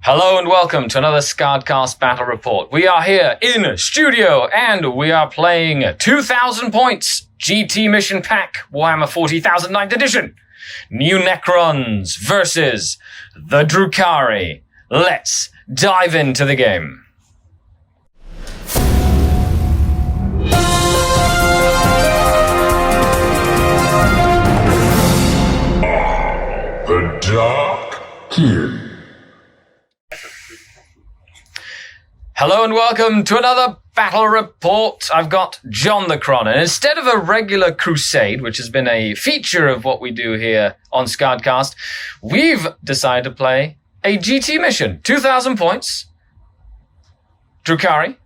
Hello and welcome to another SkaredCast Battle Report. We are here in studio and we are playing 2,000 points GT Mission Pack Warhammer 40,000 9th Edition. New Necrons versus the Drukhari. Let's dive into the game. The Dark King. Hello and welcome to another Battle Report. I've got John the Cron, and instead of a regular crusade, which has been a feature of what we do here on SkaredCast, we've decided to play a GT mission. 2,000 points. Drukhari.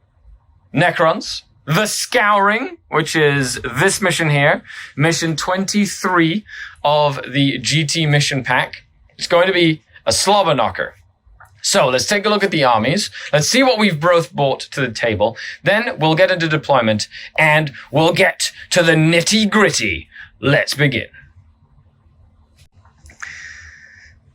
Necrons. The Scouring, which is this mission here. Mission 23 of the GT mission pack. It's going to be a slobber knocker. So let's take a look at the armies. Let's see what we've both brought to the table. Then we'll get into deployment and we'll get to the nitty gritty. Let's begin.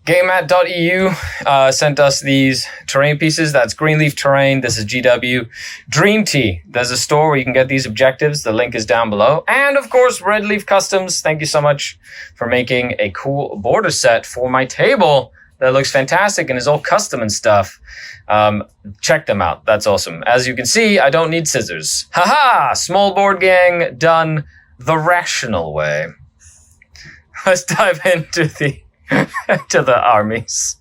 GameMat.eu sent us these terrain pieces. That's Greenleaf Terrain. This is GW. Dream Tea. There's a store where you can get these objectives. The link is down below. And of course, Red Leaf Customs. Thank you so much for making a cool border set for my table. That looks fantastic and is all custom and stuff. Check them out. That's awesome. As you can see, I don't need scissors. Haha! Small board gang done the rational way. Let's dive into the to the armies.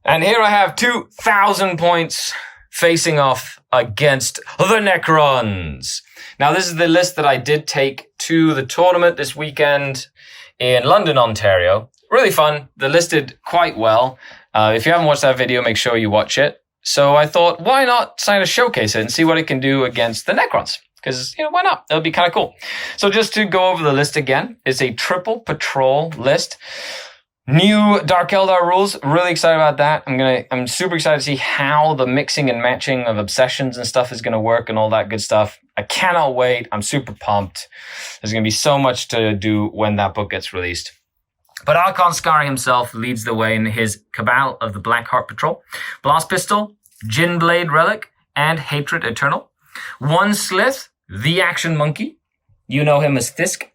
And here I have 2,000 points facing off against the Necrons. Now, this is the list that I did take to the tournament this weekend in London, Ontario. Really fun. They listed quite well. If you haven't watched that video, make sure you watch it. So I thought, why not try to showcase it and see what it can do against the Necrons? Because, why not? That'll be kind of cool. So just to go over the list again, it's a triple patrol list. New Dark Eldar rules. Really excited about that. I'm super excited to see how the mixing and matching of obsessions and stuff is going to work and all that good stuff. I cannot wait. I'm super pumped. There's going to be so much to do when that book gets released. But Archon Skari himself leads the way in his Cabal of the Blackheart Patrol. Blast Pistol, Gin Blade Relic, and Hatred Eternal. One Slith, the Action Monkey. You know him as Fisk.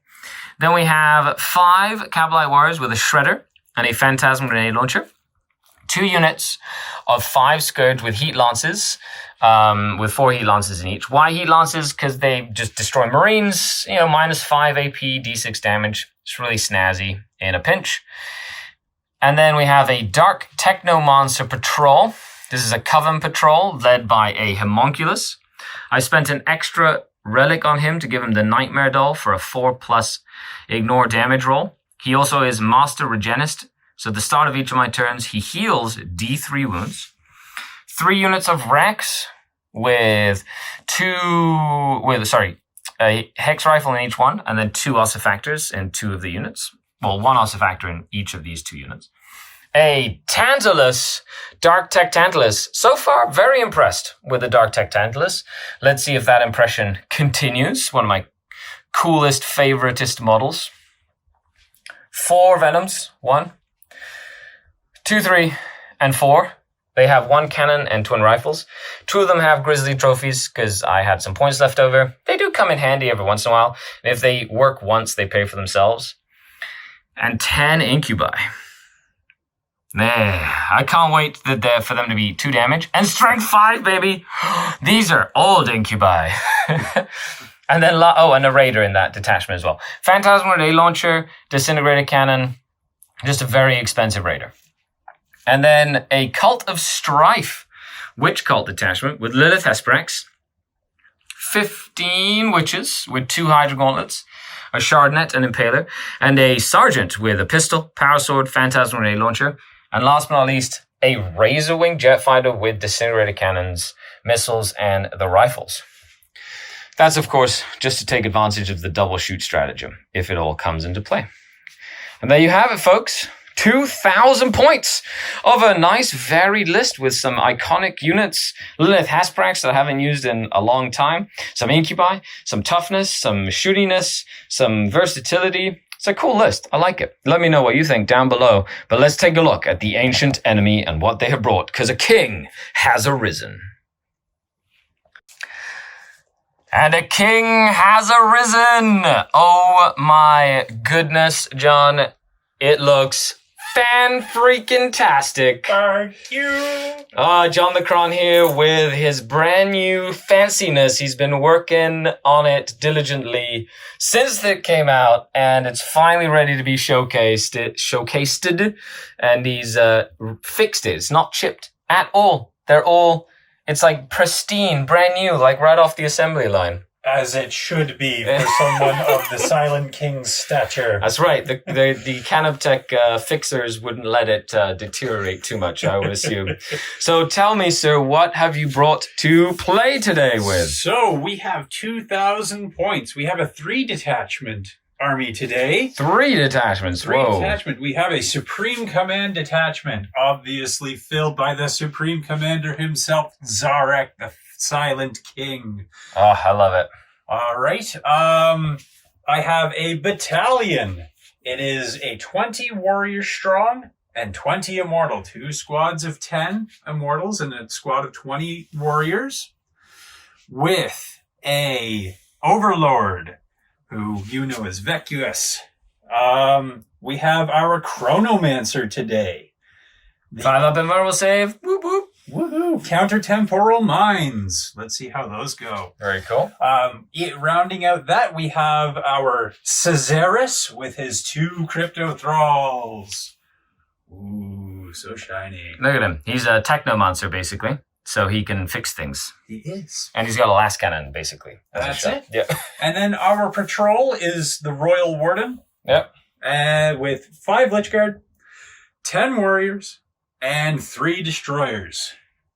Then we have 5 Cabalite Warriors with a Shredder and a Phantasm Grenade Launcher. 2 units of 5 Scourge with Heat Lances, with 4 Heat Lances in each. Why Heat Lances? Because they just destroy Marines, minus 5 AP, D6 damage. It's really snazzy in a pinch. And then we have a Dark Techno Monster Patrol. This is a Coven Patrol led by a Homunculus. I spent an extra relic on him to give him the Nightmare Doll for a 4+ ignore damage roll. He also is Master Regenist. So at the start of each of my turns, he heals D3 wounds. 3 units of Rex with a Hex Rifle in each one, and then 2 Ossifactors in 2 of the units. Well, 1 Ossifactor in each of these 2 units. A Tantalus, Dark Tech Tantalus. So far, very impressed with the Dark Tech Tantalus. Let's see if that impression continues. One of my coolest, favoritist models. 4 Venoms. 1, 2, 3, and 4. They have 1 cannon and twin rifles. 2 of them have Grizzly trophies because I had some points left over. They do come in handy every once in a while. And if they work once, they pay for themselves. And 10 Incubi. I can't wait for them to be 2 damage. And strength 5, baby! These are old Incubi. And then, and a Raider in that detachment as well. Phantasm Grenade Launcher, Disintegrator Cannon. Just a very expensive Raider. And then a Cult of Strife Witch Cult detachment with Lilith Hesperex, 15 Witches with 2 Hydra Gauntlets, a Shardnet, an Impaler, and a Sergeant with a pistol, Power Sword, Phantasm Grenade Launcher, and last but not least, a Razorwing Jet Fighter with Disintegrator Cannons, missiles, and the rifles. That's, of course, just to take advantage of the double shoot stratagem, if it all comes into play. And there you have it, folks. 2,000 points of a nice varied list with some iconic units. Lilith Hesperex that I haven't used in a long time. Some Incubi, some toughness, some shootiness, some versatility, It's a cool list. I like it. Let me know what you think down below. But let's take a look at the ancient enemy and what they have brought, because a king has arisen. And a king has arisen! Oh my goodness, John. It looks fan-freaking-tastic. Thank you. John the Cron here with his brand new fanciness. He's been working on it diligently since it came out, and it's finally ready to be showcased, and he's fixed it. It's not chipped at all. It's like pristine, brand new, like right off the assembly line. As it should be for someone of the Silent King's stature. That's right. The Canoptech fixers wouldn't let it deteriorate too much, I would assume. So tell me, sir, what have you brought to play today with? So we have 2,000 points. We have a 3-detachment army today. 3 detachments. Whoa. Detachment. We have a Supreme Command detachment, obviously filled by the Supreme Commander himself, Zarek, the Silent King. Oh, I love it. All right. I have a battalion. It is a 20 warrior strong and 20 immortal. 2 squads of 10 immortals and a squad of 20 warriors with a overlord who you know as Vecuus. We have our Chronomancer today. 5 up and verbal save. Whoop, whoop. Woohoo! Counter-temporal mines. Let's see how those go. Very cool. Rounding out that, we have our Caesaris with his 2 crypto thralls. Ooh, so shiny. Look at him. He's a technomancer, basically. So he can fix things. He is. And he's got a last cannon, basically. That's it. Yeah. And then our patrol is the Royal Warden. Yep. With 5 Lichguard, 10 warriors, and 3 destroyers.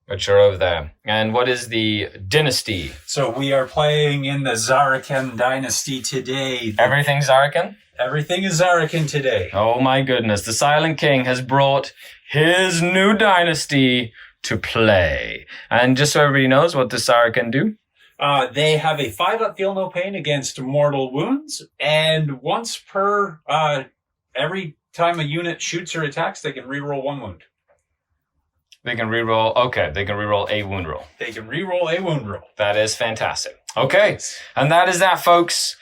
Which are over there. And what is the dynasty? So we are playing in the Zarakan dynasty today. Everything's Zarakan? Everything is Zarakan today. Oh my goodness. The Silent King has brought his new dynasty to play. And just so everybody knows what the Zarakan do. They have a 5-up feel no pain against mortal wounds. And once per, every time a unit shoots or attacks, they can reroll 1 wound. They can reroll. Okay, they can reroll a wound roll. They can reroll a wound roll. That is fantastic. Okay, and that is that, folks.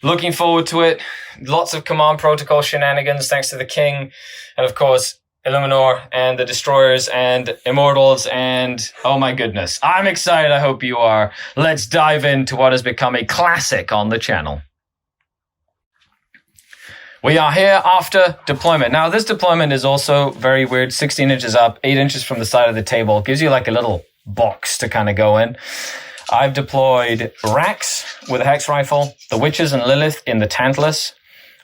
Looking forward to it. Lots of command protocol shenanigans thanks to the king, and of course Illuminor and the destroyers and immortals, and oh my goodness, I'm excited. I hope you are. Let's dive into what has become a classic on the channel. We are here after deployment. Now, this deployment is also very weird. 16 inches up, 8 inches from the side of the table. Gives you like a little box to kind of go in. I've deployed Rax with a Hex Rifle, the Witches and Lilith in the Tantalus,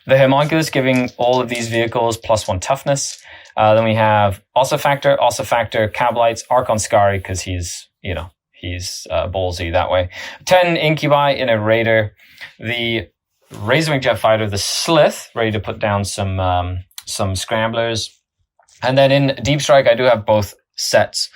the Homunculus giving all of these vehicles +1 toughness. Then we have Ossifactor, Cabalites, Archon Skari, because he's ballsy that way. 10 Incubi in a Raider. The Razorwing Jet Fighter, the Slith, ready to put down some scramblers. And then in Deep Strike, I do have both sets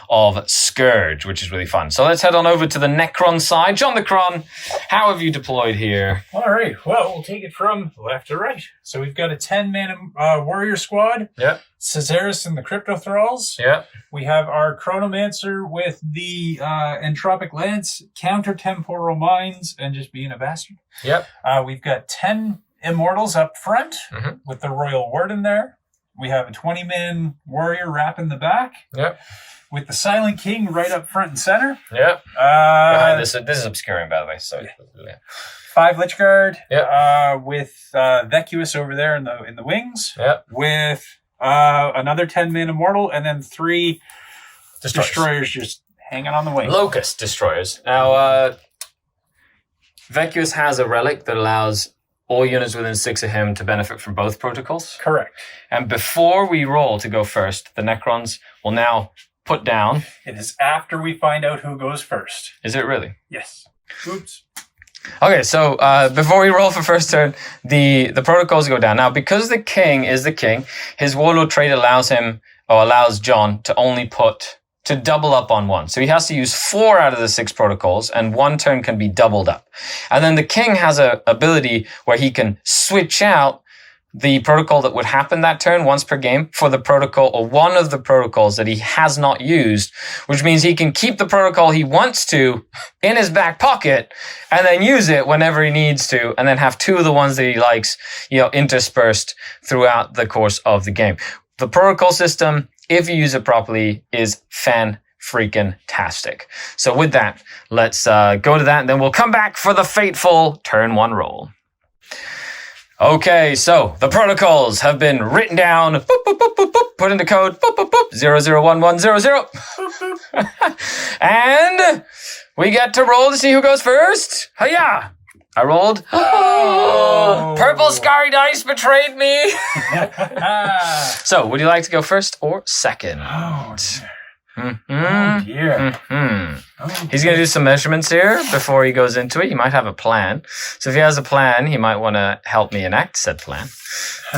of Scourge, which is really fun. So let's head on over to the Necron side. John the Cron, how have you deployed here? All right. Well, we'll take it from left to right. So we've got a 10-man warrior squad. Yep. Caesaris and the Crypto Thralls. Yep. We have our Chronomancer with the Entropic Lance, Counter-temporal mines, and just being a bastard. Yep. We've got 10 Immortals up front with the Royal Warden there. We have a 20-man warrior wrap in the back. Yep. With the Silent King right up front and center. Yep. This is obscuring, by the way. So yeah. 5 Lichguard. Yep. With Vecuus over there in the wings. Yep. With another 10-man immortal, and then 3 destroyers just hanging on the wing. Locust destroyers. Now, Vecuus has a relic that allows all units within 6 of him to benefit from both protocols. Correct. And before we roll to go first, the Necrons will now put down. It is after we find out who goes first. Is it really? Yes. Oops. Okay, so before we roll for first turn, the protocols go down. Now, because the king is the king, his warlord trait allows John to only to double up on 1. So he has to use 4 out of the 6 protocols, and 1 turn can be doubled up. And then the king has a ability where he can switch out the protocol that would happen that turn once per game for the protocol or one of the protocols that he has not used, which means he can keep the protocol he wants to in his back pocket and then use it whenever he needs to, and then have two of the ones that he likes, interspersed throughout the course of the game. The protocol system, if you use it properly, is fan-freaking-tastic. So with that, let's go to that, and then we'll come back for the fateful turn 1 roll. Okay, so the protocols have been written down, boop, boop, boop, boop, boop, put into code, boop, boop, boop, 001100. And we get to roll to see who goes first. Hiya! I rolled. Oh. Purple Skari dice betrayed me. So, would you like to go first or second? Oh, dear. Mm-hmm. Oh, dear. Mm-hmm. Oh, He's going to do some measurements here before he goes into it. He might have a plan. So if he has a plan, he might want to help me enact said plan.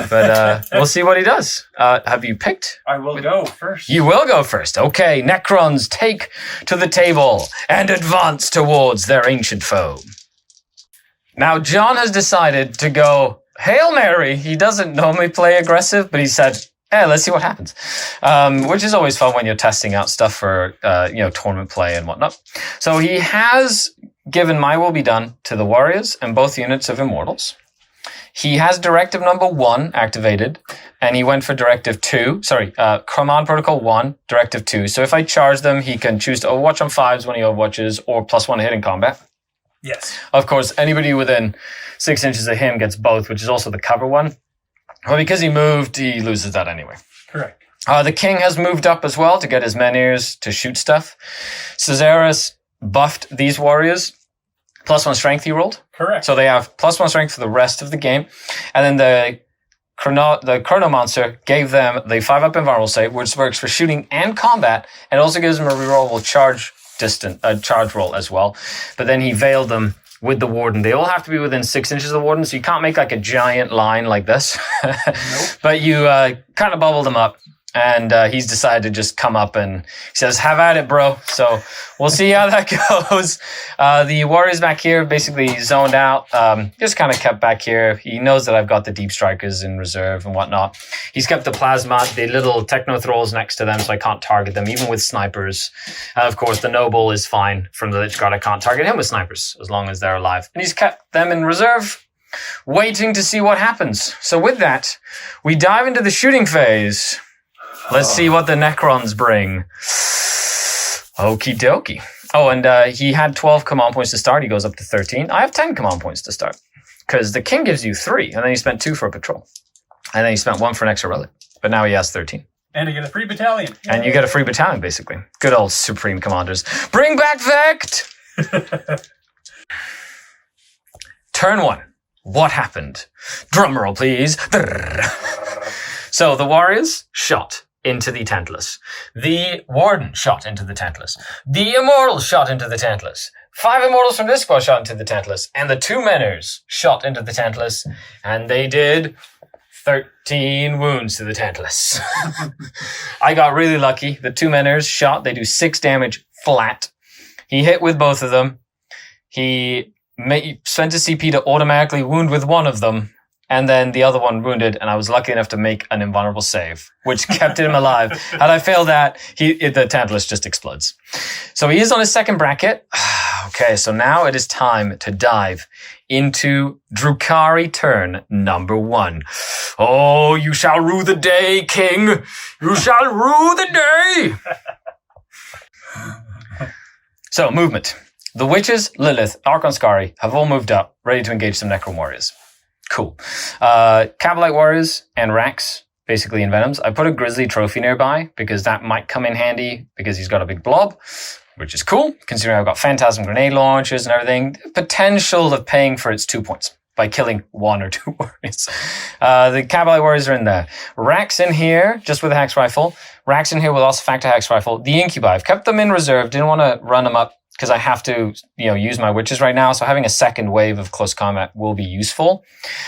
But we'll see what he does. Have you picked? I will go first. You will go first. Okay, Necrons, take to the table and advance towards their ancient foe. Now, John has decided to go Hail Mary. He doesn't normally play aggressive, but he said, hey, let's see what happens. Which is always fun when you're testing out stuff for, tournament play and whatnot. So he has given My Will Be Done to the Warriors and both units of Immortals. He has Directive number 1 activated, and he went for Directive 2. Command Protocol 1, Directive 2. So if I charge them, he can choose to Overwatch on 5s when he Overwatches, or +1 hit in combat. Yes. Of course, anybody within 6 inches of him gets both, which is also the cover one. Well, because he moved, he loses that anyway. Correct. The king has moved up as well to get his men-ears to shoot stuff. Caesarus buffed these warriors. +1 strength he rolled. Correct. So they have +1 strength for the rest of the game. And then the Chronomancer gave them the 5-up invulnerable save, which works for shooting and combat, and also gives them a rerollable charge roll as well. But then he veiled them with the warden. They all have to be within 6 inches of the warden, so you can't make like a giant line like this. Nope. But you kind of bubble them up, and he's decided to just come up and he says, have at it, bro. So we'll see how that goes. The warriors back here basically zoned out, just kind of kept back here. He knows that I've got the deep strikers in reserve and whatnot. He's kept the plasma, the little techno thralls next to them, so I can't target them, even with snipers. Of course, the noble is fine from the Lich Guard. I can't target him with snipers as long as they're alive. And he's kept them in reserve, waiting to see what happens. So with that, we dive into the shooting phase. Let's see what the Necrons bring. Okie dokie. Oh, and he had 12 command points to start. He goes up to 13. I have 10 command points to start. Because the king gives you 3, and then he spent 2 for a patrol. And then he spent 1 for an extra relic. But now he has 13. And you get a free battalion. And you get a free battalion, basically. Good old Supreme Commanders. Bring back Vect! Turn 1. What happened? Drumroll, please. So the warriors shot into the Tantalus. The warden shot into the Tantalus. The immortals shot into the Tantalus. 5 immortals from this squad shot into the Tantalus. And the 2 meners shot into the Tantalus. And they did 13 wounds to the Tantalus. I got really lucky. The 2 meners shot. They do 6 damage flat. He hit with both of them. He spent a CP to automatically wound with one of them. And then the other one wounded, and I was lucky enough to make an invulnerable save, which kept him alive. Had I failed that, the Tantalus just explodes. So he is on his second bracket. Okay, so now it is time to dive into Drukhari turn number 1. Oh, you shall rue the day, king. You shall rue the day. So, movement. The witches, Lilith, Archon Skari have all moved up, ready to engage some Necron warriors. Cool. Cavalite Warriors and Rax, basically in Venoms. I put a Grizzly trophy nearby because that might come in handy because he's got a big blob, which is cool, considering I've got Phantasm grenade launchers and everything. Potential of paying for its 2 points by killing 1 or 2 warriors. The Cavalite Warriors are in there. Rax in here, just with a Hex Rifle. Rax in here with also Factor Hex Rifle. The Incubi, I've kept them in reserve. Didn't want to run them up because I have to, use my witches right now. So having a second wave of close combat will be useful.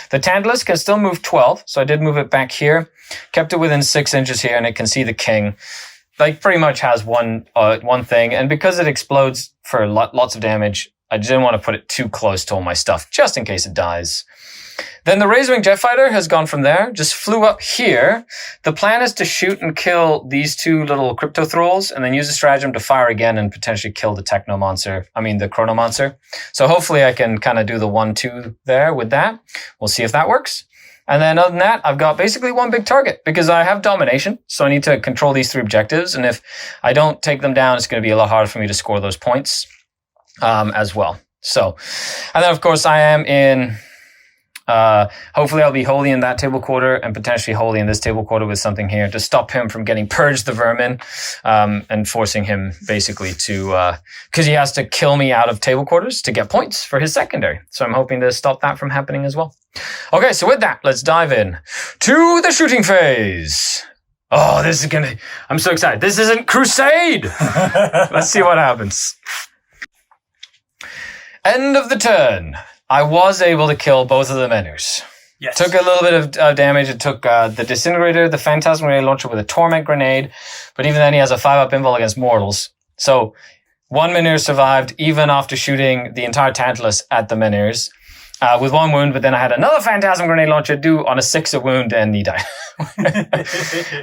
The Tantalus can still move 12. So I did move it back here, kept it within 6 inches here, and it can see the king. Like pretty much has one thing. And because it explodes for lots of damage, I didn't want to put it too close to all my stuff, just in case it dies. Then the Razorwing Jet Fighter has gone from there, just flew up here. The plan is to shoot and kill these two little Crypto Thralls and then use the stratagem to fire again and potentially kill the the Chrono Monster. So hopefully I can kind of do the 1-2 there with that. We'll see if that works. And then other than that, I've got basically one big target because I have domination. So I need to control these 3 objectives. And if I don't take them down, it's going to be a lot harder for me to score those points as well. So, and then of course I am in... hopefully I'll be holy in that table quarter and potentially holy in this table quarter with something here to stop him from getting purged the vermin, and forcing him basically to, cause he has to kill me out of table quarters to get points for his secondary. So I'm hoping to stop that from happening as well. Okay. So with that, let's dive in to the shooting phase. Oh, I'm so excited. This isn't Crusade. Let's see what happens. End of the turn. I was able to kill both of the menus. Yes. Took a little bit of damage. It took the Disintegrator, the Phantasm Grenade Launcher with a Torment Grenade. But even then, he has a 5-up invul against mortals. So, 1 Menhir survived even after shooting the entire Tantalus at the Menhirs. With 1 wound, but then I had another Phantasm Grenade Launcher do on a 6 wound and he died.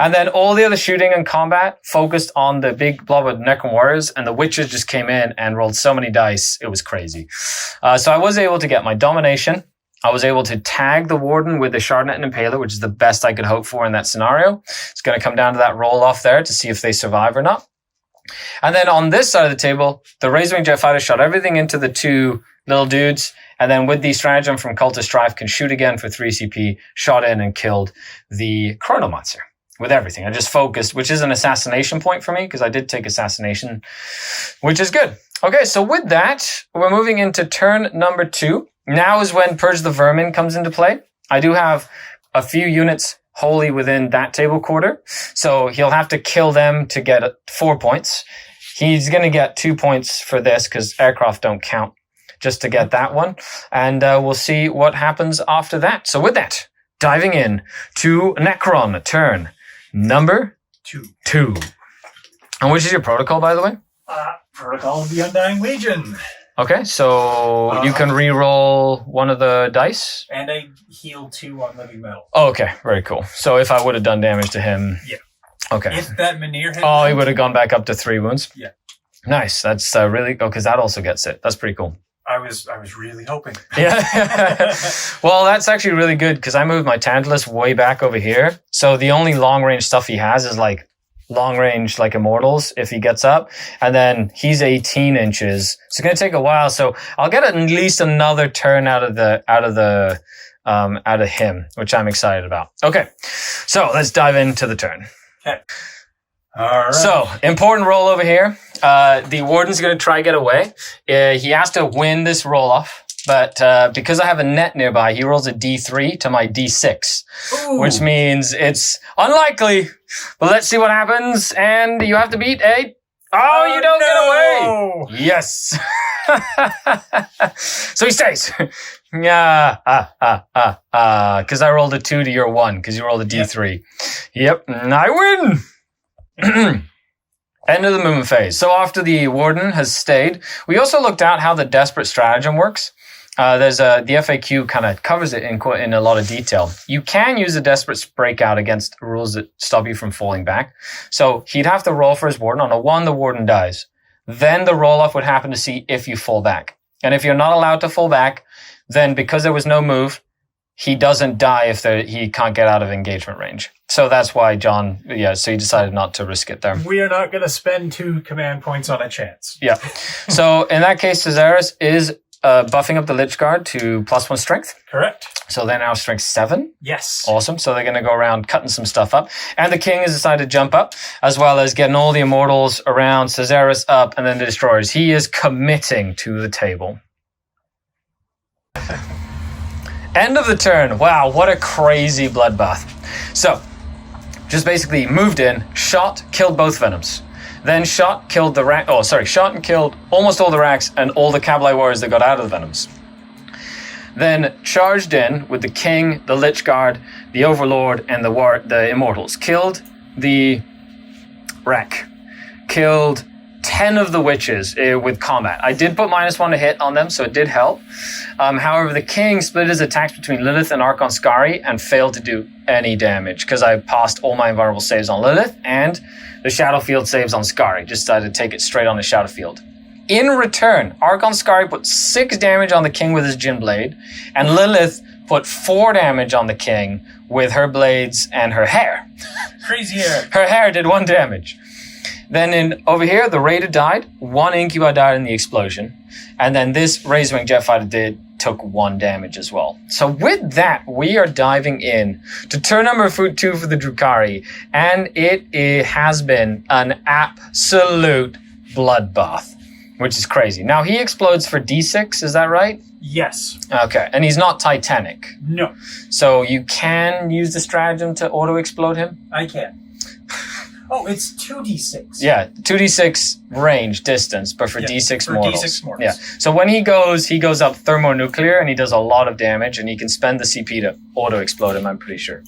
And then all the other shooting and combat focused on the big blob of Necron Warriors, and the Witches just came in and rolled so many dice. It was crazy. So I was able to get my domination. I was able to tag the Warden with the Shardnet and Impaler, which is the best I could hope for in that scenario. It's going to come down to that roll off there to see if they survive or not. And then on this side of the table, the Razorwing Jet Fighter shot everything into the 2 little dudes. And then with the stratagem from Cult of Strife, can shoot again for 3 CP, shot in and killed the Chrono Monster with everything. I just focused, which is an assassination point for me because I did take assassination, which is good. Okay, so with that, we're moving into turn number 2. Now is when Purge the Vermin comes into play. I do have a few units wholly within that table quarter, so he'll have to kill them to get 4 points. He's going to get 2 points for this because aircraft don't count, just to get that one. And we'll see what happens after that. So with that, diving in to Necron, turn number 2. And which is your protocol, by the way? Protocol of the Undying Legion. Okay, so you can re-roll one of the dice? And I heal 2 on living metal. Oh, okay, very cool. So if I would have done damage to him... Yeah. Okay. If that Menhir had... Oh, he would have gone back up to 3 wounds? Yeah. Nice. That's really... Oh, because that also gets it. That's pretty cool. I was really hoping. Yeah. Well, that's actually really good because I moved my Tantalus way back over here. So the only long range stuff he has is like long range, like Immortals if he gets up. And then he's 18 inches. So it's going to take a while. So I'll get at least another turn out of him, which I'm excited about. Okay. So let's dive into the turn. Okay. All right. So, important roll over here. The Warden's going to try to get away. He has to win this roll-off, but because I have a net nearby, he rolls a D3 to my D6, which means it's unlikely. But let's see what happens, and you have to beat a... Oh, you don't get away! Yes! So he stays. Yeah, because I rolled a 2 to your 1, because you rolled a D3. Yep, and I win! End of the movement phase. So after the Warden has stayed, we also looked at how the Desperate Stratagem works. The FAQ kind of covers it in a lot of detail. You can use a Desperate Breakout against rules that stop you from falling back. So he'd have to roll for his Warden. On a 1, the Warden dies. Then the roll-off would happen to see if you fall back. And if you're not allowed to fall back, then because there was no move, he doesn't die if he can't get out of engagement range. So that's why so he decided not to risk it there. We are not going to spend 2 command points on a chance. Yeah. So in that case, Caesaris is buffing up the Lich Guard to +1 strength. Correct. So they're now strength 7. Yes. Awesome. So they're going to go around cutting some stuff up. And the King has decided to jump up, as well as getting all the Immortals around, Caesaris up, and then the Destroyers. He is committing to the table. End of the turn. Wow, what a crazy bloodbath. So, just basically moved in, shot, killed both Venoms. Then shot, killed shot and killed almost all the Racks and all the Kabbalah Warriors that got out of the Venoms. Then charged in with the King, the Lich Guard, the Overlord, and the Immortals. Killed the Rack. Killed 10 of the witches with combat. I did put -1 to hit on them, so it did help. However, the king split his attacks between Lilith and Archon Skari and failed to do any damage because I passed all my invulnerable saves on Lilith and the Shadow Field saves on Skari. Just decided to take it straight on the Shadow Field. In return, Archon Skari put 6 damage on the king with his Jin Blade, and Lilith put 4 damage on the king with her blades and her hair. Crazy hair. Her hair did 1 damage. Then over here, the Raider died. 1 Incubi died in the explosion. And then this Razorwing Jet Fighter took 1 damage as well. So with that, we are diving in to turn number 2 for the Drukhari. And it has been an absolute bloodbath, which is crazy. Now, he explodes for D6, is that right? Yes. Okay, and he's not Titanic. No. So you can use the stratagem to auto-explode him? I can. Oh, it's 2d6. Yeah, 2d6 range, distance, but for D6 for mortals. D6 mortals. Yeah, so when he goes up thermonuclear, and he does a lot of damage, and he can spend the CP to auto-explode him, I'm pretty sure.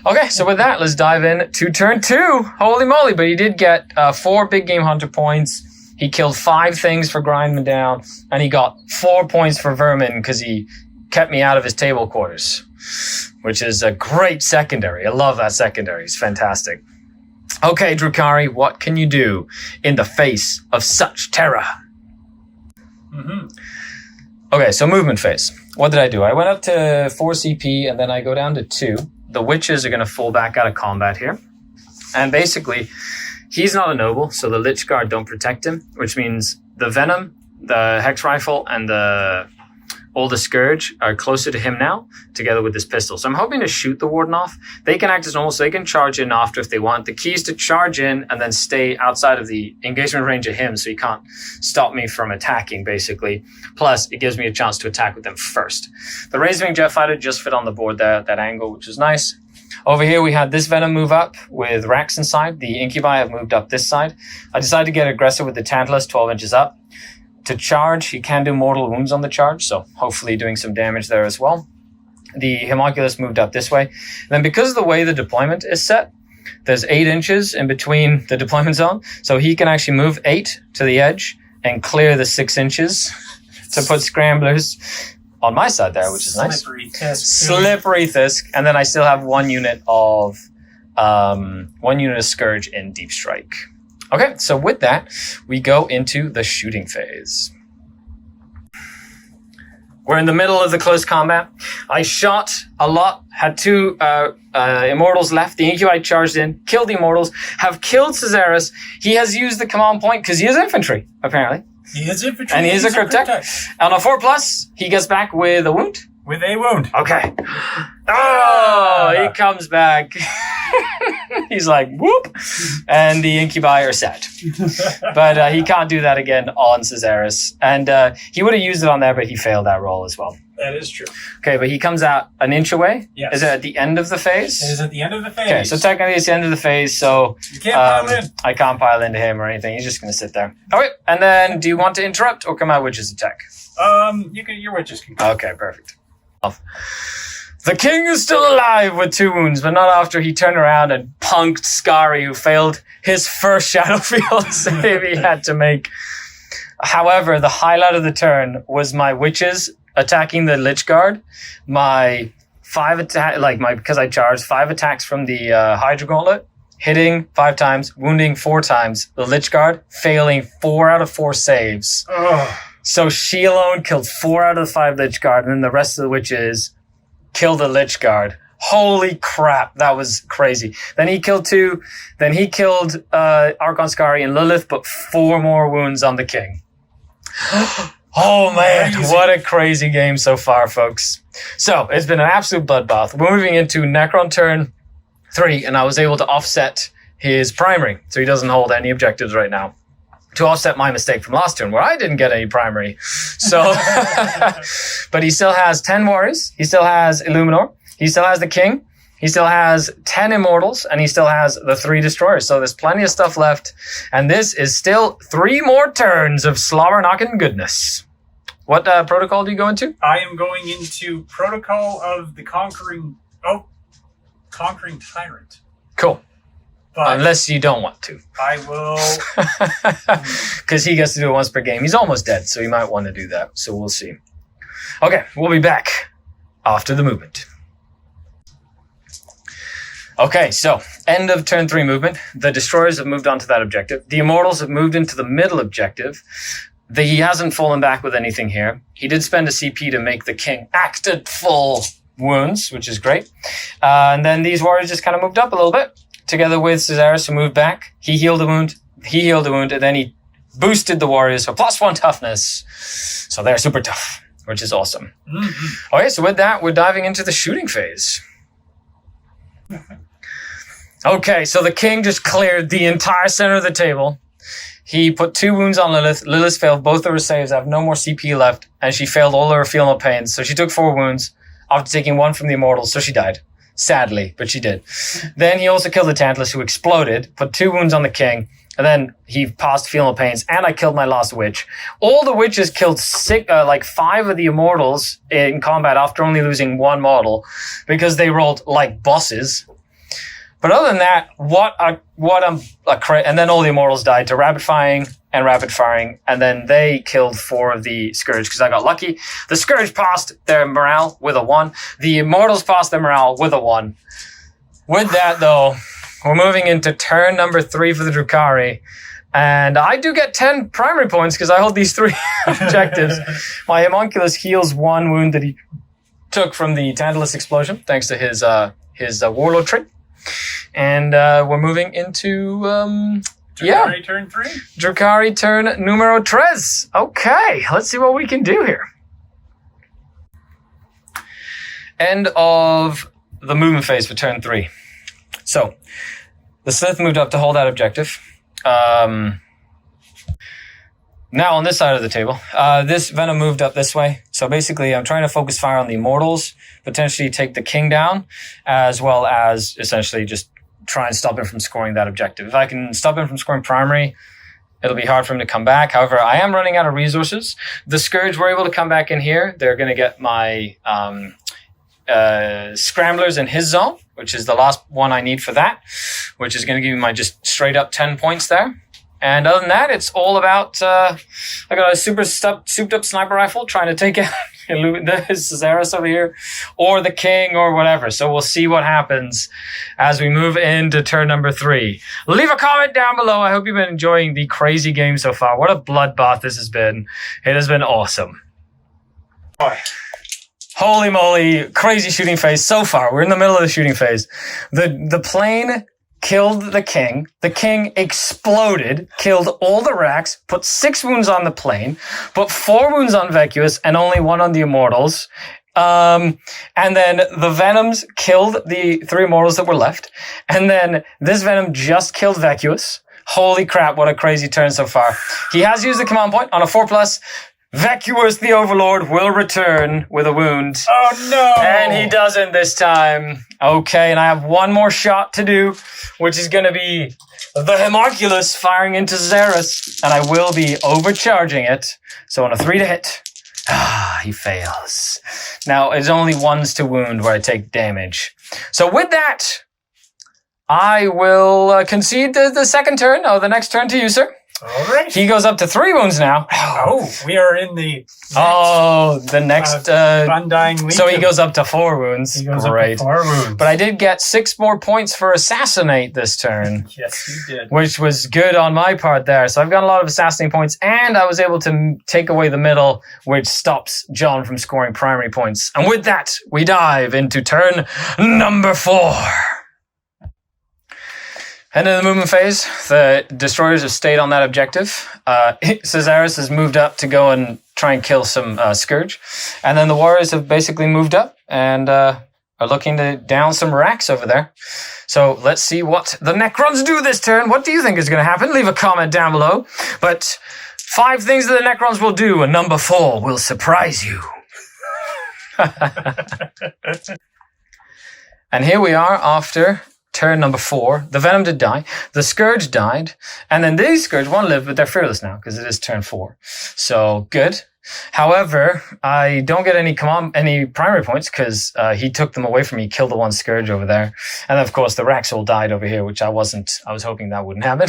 Okay, so with that, let's dive in to turn 2. Holy moly, but he did get 4 big game hunter points. He killed 5 things for grinding down, and he got 4 points for vermin because he kept me out of his table quarters, which is a great secondary. I love that secondary. It's fantastic. Okay, Drukhari, what can you do in the face of such terror? Mm-hmm. Okay, so movement phase. What did I do? I went up to 4 CP, and then I go down to 2. The witches are going to fall back out of combat here. And basically, he's not a noble, so the Lich Guard don't protect him, which means the Venom, the Hex Rifle, and all the Scourge are closer to him now, together with this pistol. So I'm hoping to shoot the Warden off. They can act as normal, so they can charge in after if they want. The key is to charge in and then stay outside of the engagement range of him, so he can't stop me from attacking, basically. Plus, it gives me a chance to attack with them first. The Razorwing Jet Fighter just fit on the board there at that angle, which is nice. Over here, we had this Venom move up with Rax inside. The Incubi have moved up this side. I decided to get aggressive with the Tantalus 12 inches up. To charge, he can do mortal wounds on the charge, so hopefully doing some damage there as well. The Homunculus moved up this way. And then because of the way the deployment is set, there's 8 inches in between the deployment zone, so he can actually move 8 to the edge and clear the 6 inches to put Scramblers on my side there, which is nice. Slippery Tisk. Slippery Tisk. And then I still have 1 unit of Scourge in Deep Strike. Okay, so with that, we go into the shooting phase. We're in the middle of the close combat. I shot a lot, had 2 Immortals left. The Incubi charged in, killed the Immortals, have killed Caesarus. He has used the command point because he is infantry, apparently. He is infantry. And he is a Cryptek. On a 4+, he gets back with a wound. With a wound. Okay. Oh, he comes back. He's like, whoop. And the Incubi are sad. But he can't do that again on Caesarus. And he would have used it on there, but he failed that roll as well. That is true. Okay, but he comes out an inch away? Yes. Is it at the end of the phase? It is at the end of the phase. Okay, so technically it's the end of the phase, so you can't pile in. I can't pile into him or anything. He's just going to sit there. All right, and then do you want to interrupt or come out witches attack? Your witches can go. Okay, perfect. The king is still alive with 2 wounds, but not after he turned around and punked Skari, who failed his first Shadow Field save he had to make. However, the highlight of the turn was my witches attacking the Lich Guard. My 5 because I charged 5 attacks from the Hydra Gauntlet, hitting 5 times, wounding 4 times. The Lich Guard failing 4 out of 4 saves. Ugh. So she alone killed 4 out of the 5 Lich Guard, and then the rest of the witches killed the Lich Guard. Holy crap, that was crazy. Then he killed 2. Then he killed Archon Skari and Lilith, but 4 more wounds on the king. Oh man, Crazy. what a crazy game so far, folks. So it's been an absolute bloodbath. We're moving into Necron turn 3, and I was able to offset his primary, so he doesn't hold any objectives right now, to offset my mistake from last turn where I didn't get any primary. So, but he still has 10 warriors. He still has Illuminor. He still has the king. He still has 10 immortals, and he still has the 3 destroyers. So there's plenty of stuff left. And this is still 3 more turns of slobber knocking goodness. What protocol do you go into? I am going into Protocol of the Conquering Tyrant. Cool. But unless you don't want to. I will. Because he gets to do it once per game. He's almost dead, so he might want to do that. So we'll see. Okay, we'll be back after the movement. Okay, so end of turn 3 movement. The destroyers have moved on to that objective. The immortals have moved into the middle objective. He hasn't fallen back with anything here. He did spend a CP to make the king act at full wounds, which is great. And then these warriors just kind of moved up a little bit, together with Caesarus, who moved back. He healed a wound, and then he boosted the warriors for +1 toughness. So they're super tough, which is awesome. Mm-hmm. Okay, so with that, we're diving into the shooting phase. Okay, so the king just cleared the entire center of the table. He put 2 wounds on Lilith. Lilith failed both of her saves. I have no more CP left, and she failed all of her feel no pain. So she took 4 wounds after taking 1 from the immortals, so she died. Sadly, but she did. Then he also killed the Tantalus, who exploded, put 2 wounds on the king, and then he passed feel no pains, and I killed my last witch. All the witches killed 5 of the immortals in combat after only losing 1 model, because they rolled like bosses. But other than that, and then all the immortals died to rapid firing, and then they killed 4 of the Scourge because I got lucky. The Scourge passed their morale with a 1. The immortals passed their morale with a 1. With that, though, we're moving into turn number 3 for the Drukhari, and I do get 10 primary points because I hold these 3 objectives. My homunculus heals 1 wound that he took from the Tantalus explosion, thanks to his warlord trait. And we're moving into Drukhari turn 3? Drukhari turn numero 3. Okay, let's see what we can do here. End of the movement phase for turn 3. So, the Slith moved up to hold that objective. Now on this side of the table, this Venom moved up this way. So basically, I'm trying to focus fire on the immortals, potentially take the king down, as well as essentially just try and stop him from scoring that objective. If I can stop him from scoring primary, it'll be hard for him to come back. However, I am running out of resources. The Scourge were able to come back in here. They're going to get my Scramblers in his zone, which is the last one I need for that, which is going to give me my just straight up 10 points there. And other than that, it's all about, I got a super souped up sniper rifle trying to take out the Caesarus over here, or the king, or whatever. So we'll see what happens as we move into turn number 3. Leave a comment down below. I hope you've been enjoying the crazy game so far. What a bloodbath this has been. It has been awesome. Boy. Holy moly, crazy shooting phase so far. We're in the middle of the shooting phase. The plane killed the king. The king exploded, killed all the Racks, put 6 wounds on the plane, put 4 wounds on Vacuous, and only 1 on the Immortals. And then the Venoms killed the 3 Immortals that were left. And then this Venom just killed Vacuous. Holy crap, what a crazy turn so far. He has used the command point on a 4+. Vacuous the Overlord will return with a wound. Oh no! And he doesn't this time. Okay, and I have 1 more shot to do, which is going to be the Homunculus firing into Xerus, and I will be overcharging it. So on a 3 to hit, he fails. Now, it's only 1s to wound where I take damage. So with that, I will concede the second turn, the next turn to you, sir. All right. He goes up to 3 wounds now. Oh, we are in the next Undying Legion. So he goes up to 4 wounds. He goes Great. up to 4 wounds. But I did get 6 more points for Assassinate this turn. Yes, you did. Which was good on my part there. So I've got a lot of Assassinate points, and I was able to take away the middle, which stops John from scoring primary points. And with that, we dive into turn number 4. End of the movement phase. The destroyers have stayed on that objective. Caesarus has moved up to go and try and kill some Scourge. And then the warriors have basically moved up and are looking to down some Racks over there. So let's see what the Necrons do this turn. What do you think is going to happen? Leave a comment down below. But 5 things that the Necrons will do, and number 4 will surprise you. And here we are after turn number 4. The Venom did die. The Scourge died. And then these Scourge won't live, but they're fearless now because it is turn 4. So good. However, I don't get any primary points because he took them away from me, killed the one Scourge over there. And of course, the Raxol died over here, which I was hoping that wouldn't happen.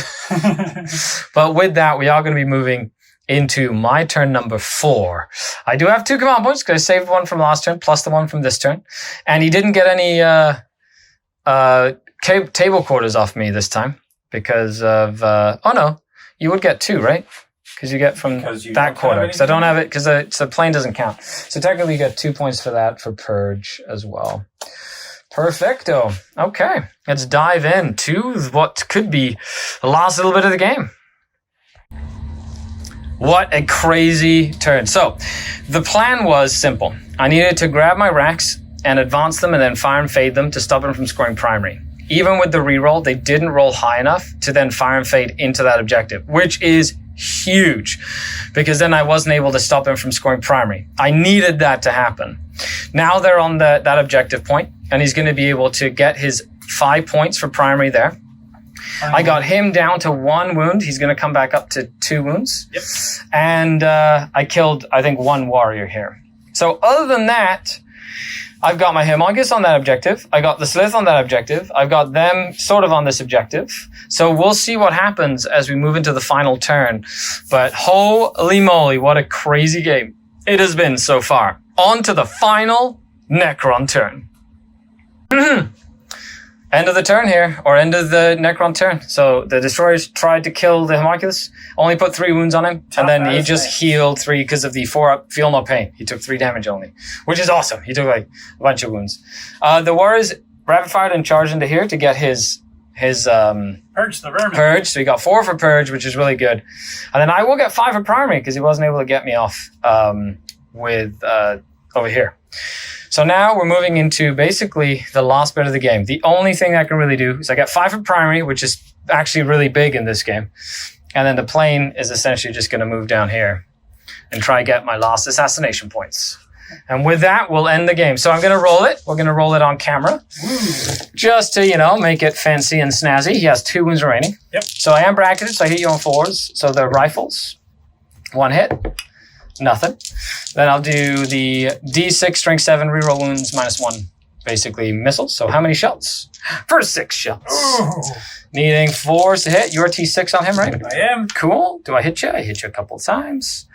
But with that, we are going to be moving into my turn number 4. I do have 2 command points because I saved one from last turn plus the one from this turn. And he didn't get any table quarters off me this time because of... oh no, you would get 2, right? Because you get from that quarter. Because I don't have it, because the plane doesn't count. So technically you get 2 points for that for Purge as well. Perfecto. Okay, let's dive in to what could be the last little bit of the game. What a crazy turn. So the plan was simple. I needed to grab my Rax and advance them and then fire and fade them to stop them from scoring primary. Even with the reroll, they didn't roll high enough to then fire and fade into that objective, which is huge because then I wasn't able to stop him from scoring primary. I needed that to happen. Now they're on that objective point and he's going to be able to get his 5 points for primary there. I got him down to 1 wound. He's going to come back up to 2 wounds. Yep. And I killed, I think, 1 warrior here. So other than that, I've got my Homunculus on that objective. I got the Slith on that objective. I've got them sort of on this objective. So we'll see what happens as we move into the final turn. But holy moly, what a crazy game it has been so far. On to the final Necron turn. End of the turn here, or end of the Necron turn. So the Destroyers tried to kill the Homunculus, only put 3 wounds on him, and then he just healed 3 because of the 4-up, feel no pain. He took 3 damage only, which is awesome. He took like a bunch of wounds. The Warriors rapid fired and charged into here to get his Purge the vermin. Purge, so he got 4 for Purge, which is really good. And then I will get 5 for primary because he wasn't able to get me off with over here. So now we're moving into basically the last bit of the game. The only thing I can really do is I get 5 for primary, which is actually really big in this game. And then the plane is essentially just going to move down here and try to get my last assassination points. And with that, we'll end the game. So I'm going to roll it. We're going to roll it on camera. Just to, make it fancy and snazzy. He has 2 wounds remaining. Yep. So I am bracketed, so I hit you on 4s. So the rifles, 1 hit. Nothing. Then I'll do the D6 strength 7 reroll wounds -1, basically missiles. So how many shots? For 6 shots. Ooh. Needing 4s to hit. You're T6 on him, right? I am. Cool. Do I hit you? I hit you a couple of times.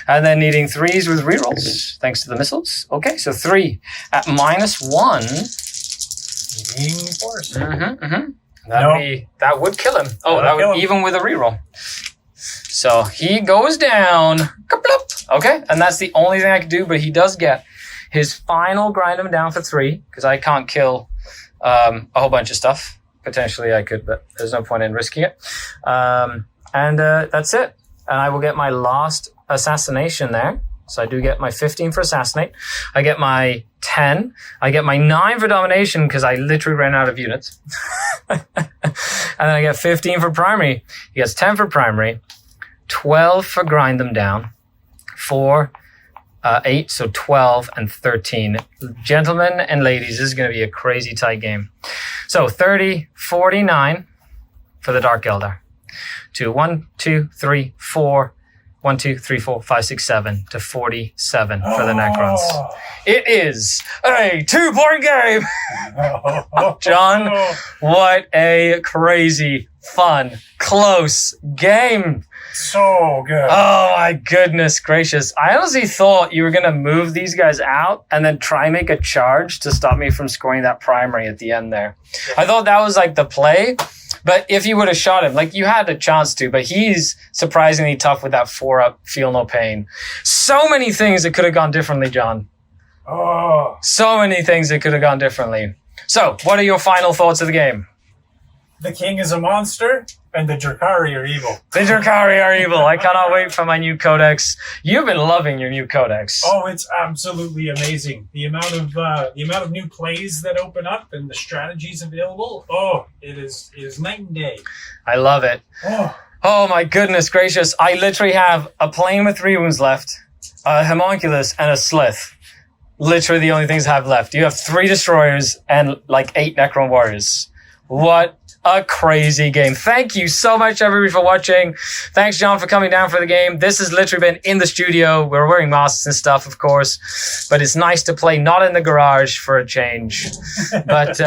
And then needing 3s with rerolls, thanks to the missiles. Okay, so 3 at -1. Needing 4s. That would kill him. Oh, that would even with a reroll. So he goes down. Ka-plop. Okay, and that's the only thing I can do, but he does get his final grind him down for 3, because I can't kill a whole bunch of stuff. Potentially I could, but there's no point in risking it. And that's it. And I will get my last assassination there. So I do get my 15 for assassinate. I get my 10. I get my 9 for domination, because I literally ran out of units. And then I get 15 for primary. He gets 10 for primary. 12 for grind them down. 4, 8, so 12 and 13. Gentlemen and ladies, this is going to be a crazy tight game. So 30, 49 for the Dark Eldar. To 1, 2, 3, 4, 1, 2, 3, 4, 5, 6, 7 to 47 for the Necrons. It is a 2-point game. John, what a crazy, fun, close game. So good. Oh my goodness gracious. I honestly thought you were going to move these guys out and then try and make a charge to stop me from scoring that primary at the end there. I thought that was like the play. But if you would have shot him, like you had a chance to, but he's surprisingly tough with that 4-up, feel no pain. So many things that could have gone differently, John. Oh. So many things that could have gone differently. So, what are your final thoughts of the game? The king is a monster, and the Drukhari are evil. The Drukhari are evil. I cannot wait for my new codex. You've been loving your new codex. Oh, it's absolutely amazing. The amount of new plays that open up and the strategies available. Oh, it is night and day. I love it. Oh my goodness gracious. I literally have a plane with 3 wounds left, a Homunculus, and a Slith. Literally the only things I have left. You have 3 destroyers and like 8 Necron warriors. What a crazy game. Thank you so much, everybody, for watching. Thanks, John, for coming down for the game. This has literally been in the studio. We're wearing masks and stuff, of course, but it's nice to play not in the garage for a change. But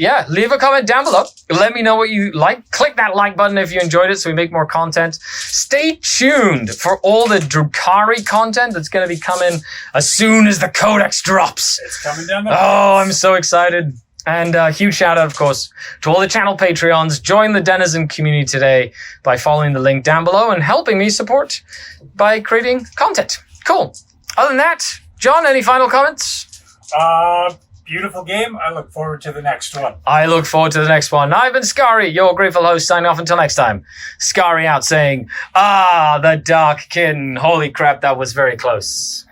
yeah, leave a comment down below. Let me know what you like. Click that like button if you enjoyed it so we make more content. Stay tuned for all the Drukhari content that's going to be coming as soon as the Codex drops. It's coming down the Oh, I'm so excited. And a huge shout out, of course, to all the channel Patreons. Join the Denizen community today by following the link down below and helping me support by creating content. Cool. Other than that, John, any final comments? Beautiful game. I look forward to the next one. I look forward to the next one. I've been Skari, your grateful host, signing off until next time. Skari out saying, the Dark Kin. Holy crap, that was very close.